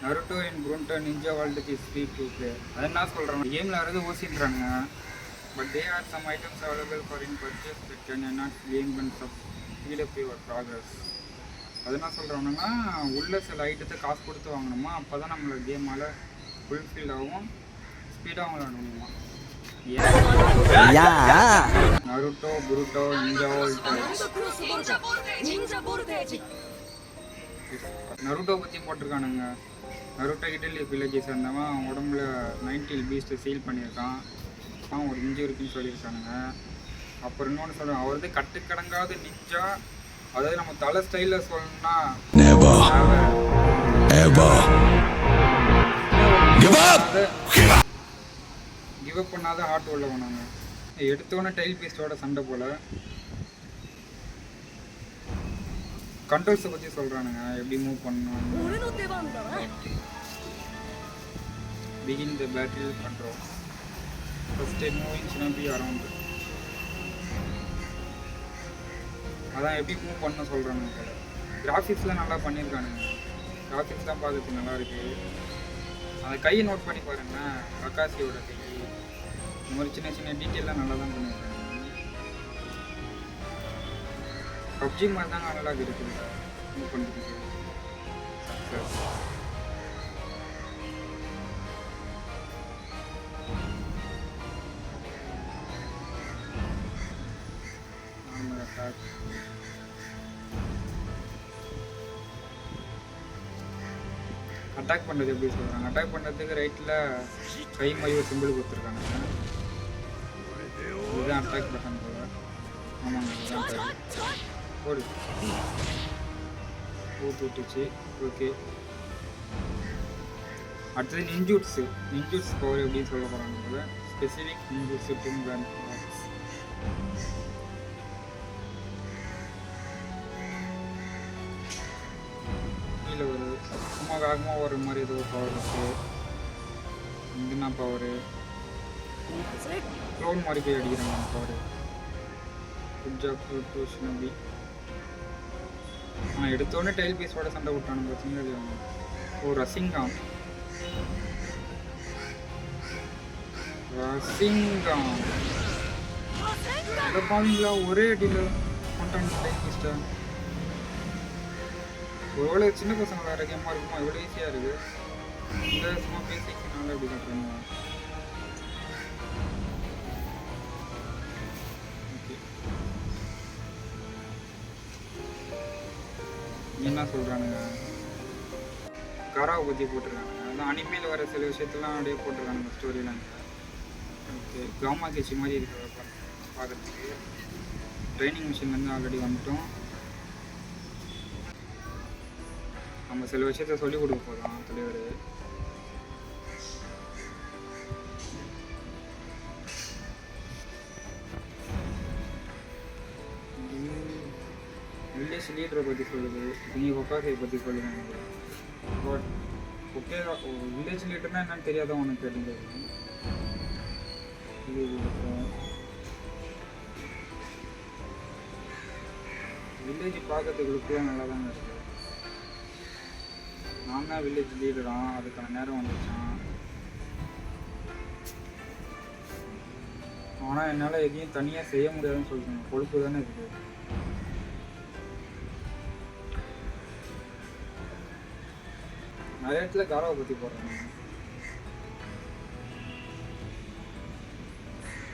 Naruto and Boruto ninja world is free to play. அது என்ன சொல்கிறாங்க, கேமில் வரது ஓசின்றாங்க. But they are some items available for in purchase that can not game and speed up your progress. அது என்ன சொல்கிறாங்கன்னா, உள்ள சில ஐட்டத்தை காசு கொடுத்து வாங்கணுமா, அப்போ தான் நம்மளோட கேமால் ஃபுல்ஃபில் ஆகும், ஸ்பீடாக விளாடணுமா. நருட்டோ புருட்டோ நருட்டோ பற்றி போட்டிருக்கானுங்க. நருட்டோ இட்டலி வில்லேஜை சேர்ந்தவன் உடம்புல 90 பீஸ்ட்டை சீல் பண்ணியிருக்கான், அவன் ஒரு நிஞ்சா இருக்குன்னு சொல்லியிருக்கானுங்க. அப்புறம் இன்னொன்று சொல்கிறேன், அவர் வந்து கட்டுக்கடங்காத நிஞ்சா. அதாவது நம்ம தலை ஸ்டைலில் சொல்லணும்னா கிவ் அப் பண்ணாத ஹார்ட் உள்ள போனாங்க. எடுத்தோன்னே டைல் பீஸ்டோட சண்டை போல். கண்ட்ரோல்ஸை பற்றி சொல்கிறானுங்க, எப்படி மூவ் பண்ணணும். Begin the battle control. First moving shinobi around. அதான் எப்படி மூவ் பண்ண சொல்கிறானுங்க போல. கிராஃபிக்ஸ்லாம் நல்லா பண்ணியிருக்கானுங்க. கிராஃபிக்ஸ்லாம் பார்க்கறதுக்கு நல்லா இருக்குது. அந்த கையை நோட் பண்ணி பாருங்களேன், அக்காசியோட கை. இந்த மாதிரி சின்ன சின்ன டீட்டெயிலாம் நல்லா தான் பண்ணியிருக்காங்க. பப்ஜி மாதிரி தாங்க நல்லா இருக்குது மூவ் பண்ணுறதுக்கு. அட்டாக் பண்ணுறது எப்படி சொல்கிறாங்க, அட்டாக் பண்ணுறதுக்கு ரைட்டில் கை மாதிரி ஒரு சிம்பிள் கொடுத்துருக்காங்க. இதுதான் அட்டாக் பட்டன் போல. ஆமாங்க, இதுதான் அட்டாக். போடு போட்டுச்சு. ஓகே, அடுத்தது நிஞ்சூட்ஸு. நிஞ்சூட்ஸ் பவர் எப்படின்னு சொல்ல போகிறாங்க. ஸ்பெசிஃபிக் நிஞ்சூட்ஸு டூம் பேன் கீழே ஒரு சும்மா வேகமாக ஒரு மாதிரி ஏதோ பவர் இருக்குது. இதுனா பவரு க்ளோன் மாதிரி போய் அடிக்கிறாங்க பவர். ஷினோபி. எடுத்தோடனே டைல் பீஸோட சண்டை விட்டானுங்க. சின்னது ஓ ரசிங்காம். பாவீங்களா, ஒரே அடியில் கொண்டாங்க டைல் பீஸ்டா. ஒருவேளை சின்ன பசங்க வேறு கேமாக இருக்குமா, எவ்வளோ ஈஸியாக இருக்குது. இந்த சும்மா பேசிக்கனால எப்படி கட்டுறாங்க. என்ன சொல்கிறானுங்க, காராவை பற்றி போட்டிருக்காங்க. அதான் அனிமேல வர சில விஷயத்தெல்லாம் அப்படியே போட்டிருக்கானுங்க ஸ்டோரிலாம். ஓகே, காமா கேச்சி மாதிரி இருக்கிற பார்க்குறதுக்கு. ட்ரைனிங் மிஷின்லேருந்து ஆல்ரெடி வந்துட்டோம். நம்ம சில விஷயத்த சொல்லிக் கொடுக்க போகிறோம் தலைவர். வில்லேஜ் லீடரை பற்றி சொல்லுது, நீங்கள் ஒக்காசையை பற்றி சொல்லுங்க. பட் ஓகே, வில்லேஜ் லீடர்னால் என்னன்னு தெரியாதான் உனக்கு கேட்டுங்க. வில்லேஜ் பார்க்கறதுக்கு லுக்கெலாம் நல்லா தாங்க இருக்குது. நான் தான் வில்லேஜ் லீடரான், அதுக்கான நேரம் வந்துச்சான். ஆனால் என்னால் எதையும் தனியாக செய்ய முடியாதுன்னு சொல்லிட்டாங்க. கொழுப்பு தானே இருக்குது. நிறைய இடத்துல காராவை பற்றி போடுறாங்க.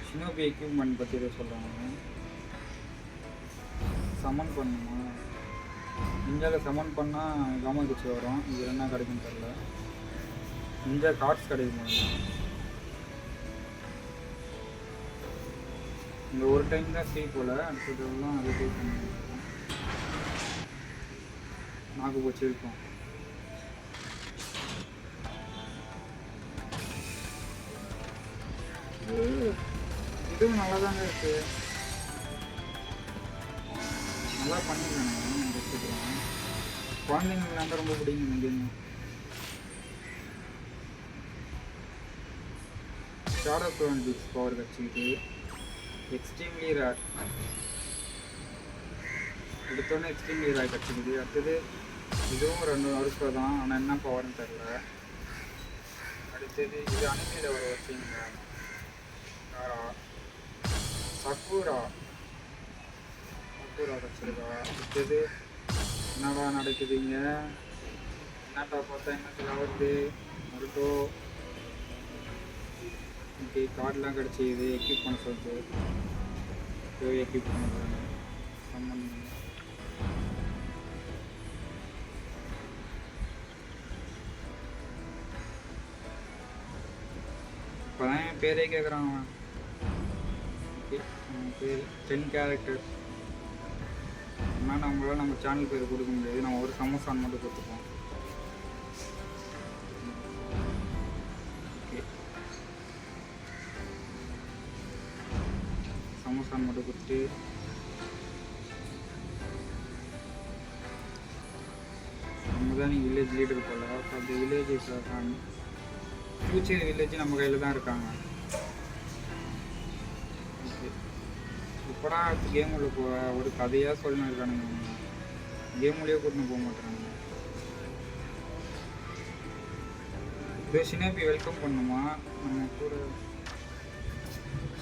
ஷினோபி எக்யூப்மெண்ட் பற்றி எதை சொல்கிறாங்க. சமன் பண்ணணுமா, இந்தியாவில் சமன் பண்ணால் காமா கிச்சு வரும். இது என்ன கிடைக்குன்னு தெரில. இந்தியா கார்ட்ஸ் கிடைக்கும். இந்த ஒரு டைம் தான் ஃப்ரீ போல், அடுத்ததுலாம் அது பே பண்ணி நாக்கு போச்சு இருக்கும். இதுவும் நல்லா தாங்க இருக்கு, நல்லா பண்ணிருக்காங்க. குழந்தைங்களுக்கு விளையாண்ட ரொம்ப பிடிக்கும் இந்த game. Shadow clone beats power வச்சுக்கிட்டு எக்ஸ்ட்ரீம்லி ரேர். எடுத்தோன்னே எக்ஸ்ட்ரீம்லி ரேர் கிடச்சிக்குது. அடுத்தது இதுவும் 2 நருட்டோ தான், ஆனால் என்ன பவர்னு தெரில. அடுத்தது இது அனிமையில் வர வச்சிங்க யாரா சக்கூரா கிடச்சிருக்கா. அடுத்தது என்னடா நடக்குதுங்க, என்னட்டா பார்த்தா என்ன வருது நருட்டோ. ஓகே கார்டெலாம் கிடச்சி இது எக்யூப் பண்ண சொல்லுது. எக்யூப் பண்ண போகிறேன் சம்மந்தம். இப்போ தான் என் பேரே கேட்குறான் அவன். ஓகே பேர் 10 கேரக்டர். ஆனால் நம்மளால் நம்ம சேனல் பேர் கொடுக்க முடியாது, நம்ம ஒரு சமோசான் மட்டும் கொடுத்துப்போம். ஓகே சமோசான் மட்டும் கொடுத்துட்டு நம்ம தான் நீங்கள் வில்லேஜ் லீடர் போல். அந்த வில்லேஜ் ஃபியூச்சர் வில்லேஜ் நம்ம கையில் தான் இருக்காங்க. ஓகே இப்போடா கேம் உள்ள ஒரு கதையாக சொல்லணும் இருக்கானுங்க. கேம் உள்ளே கூட்டின்னு போக மாட்டேறாங்க. இது ஷினோபி வெல்கம் பண்ணுமா நம்ம கூட.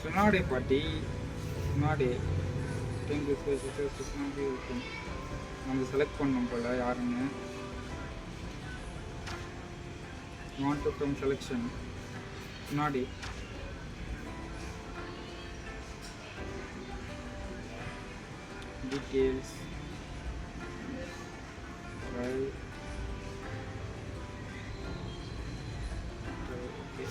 சுனாடே பாட்டி சுனாடே தேங்க்யூ ஷினோபி வெல்கம். நம்ம செலக்ட் பண்ணோம் போல் யாருன்னு. want to from selection Nadi. Details right. Okay.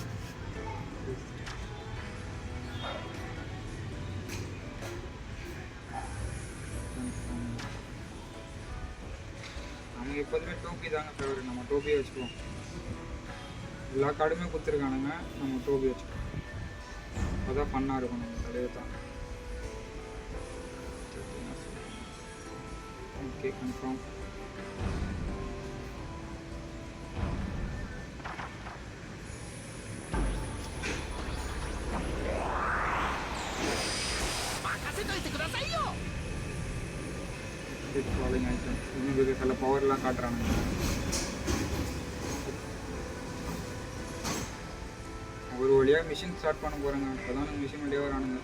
நமக்கு எப்போதுமே டோபி தாங்க ஃபேவரட். நம்ம டோபியை வச்சுக்குவோம். எல்லா கார்டுமே கொடுத்துருக்கானுங்க, நம்ம டோபி வச்சுக்கோம். அதான் ஃபன்னாக இருக்கும் நம்ம தலைவர் தான். Okay confirm. ஃபாலோயிங் ஐட்டம் இன்னும் சில பவர்லாம் காட்டுறானுங்க. ஒரு வழியாக மிஷின் ஸ்டார்ட் பண்ண போகிறாங்க. இப்போ தான் மிஷின் வழியாக வரானுங்க.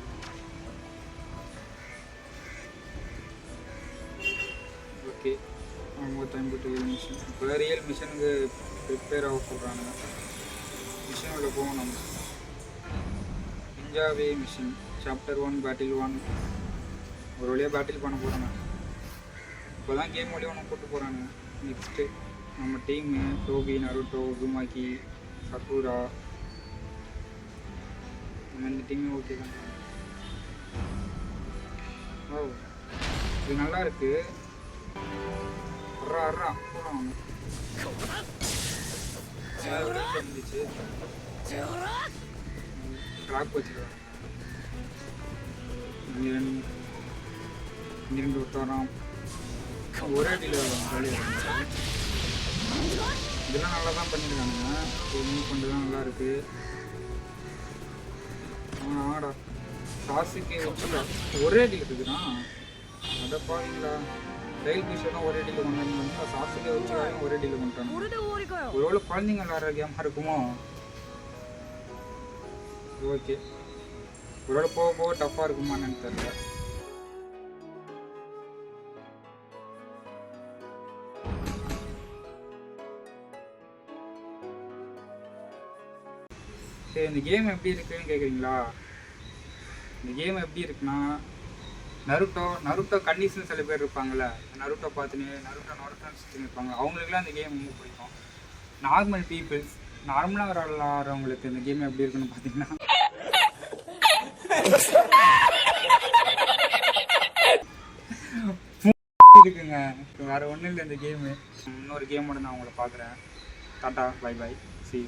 ஓகே அவங்க டைம் போட்டு ரியல் மிஷின். இப்போ ரியல் மிஷனுக்கு ப்ரிப்பேர் ஆக சொல்கிறானுங்க. மிஷின் உள்ள போவோம் நம்ம. நிஞ்சாவே மிஷின் சாப்டர் 1 பேட்டில் 1. ஒரு வழியாக பேட்டில் பண்ண போகிறாங்க. இப்போ தான் கேம் வழியாக ஒன்று போட்டு போகிறாங்க. நெக்ஸ்ட்டு நம்ம டீமு டோபி நருட்டோ உசுமாக்கி சக்கூரா இந்த டீமே ஓகே தான். ஓ இது நல்லா இருக்கு. போகலாம் அவங்க இருந்துச்சு ட்ராக் வச்சுருக்காங்க. இங்கிருந்து விட்டாராம் ஒரே அடியில் இதெல்லாம் நல்லா தான் பண்ணியிருக்காங்க. மூவ் பண்ணிட்டு தான் நல்லா இருக்கு. ஆடா சாசுக்கு வச்சுக்கா ஒரே அடியில் இருக்குதுண்ணா. அதை பாருங்களா ரயில் பீஸெல்லாம் ஒரே அடியில் கொண்டாந்து சாசுக்கே வச்சுக்காரையும் ஒரே அடியில் கொண்டாங்க. ஒருவேளை குழந்தைங்க விளாட்ற கேமாக இருக்குமோ. ஓகே ஒருவேளை போக போக டஃப்பாக இருக்குமான்னு தெரியல. சரி இந்த கேம் எப்படி இருக்குன்னு கேட்குறீங்களா? இந்த கேம் எப்படி இருக்குன்னா நருட்டோ கண்டிஷன் சில பேர் இருப்பாங்கள்ல, நருட்டோ பார்த்துன்னு நருட்டோன்னு சுற்றி இருப்பாங்க. அவங்களுக்குலாம் இந்த கேம் ரொம்ப பிடிக்கும். நார்மல் பீப்புள்ஸ் நார்மலாக விளாட்றவங்களுக்கு இந்த கேம் எப்படி இருக்குன்னு பார்த்தீங்கன்னா இருக்குங்க. வேறு ஒன்றும் இல்லை இந்த கேமு. இன்னொரு கேமோட நான் உங்களை பார்க்குறேன். Tata bye bye see you.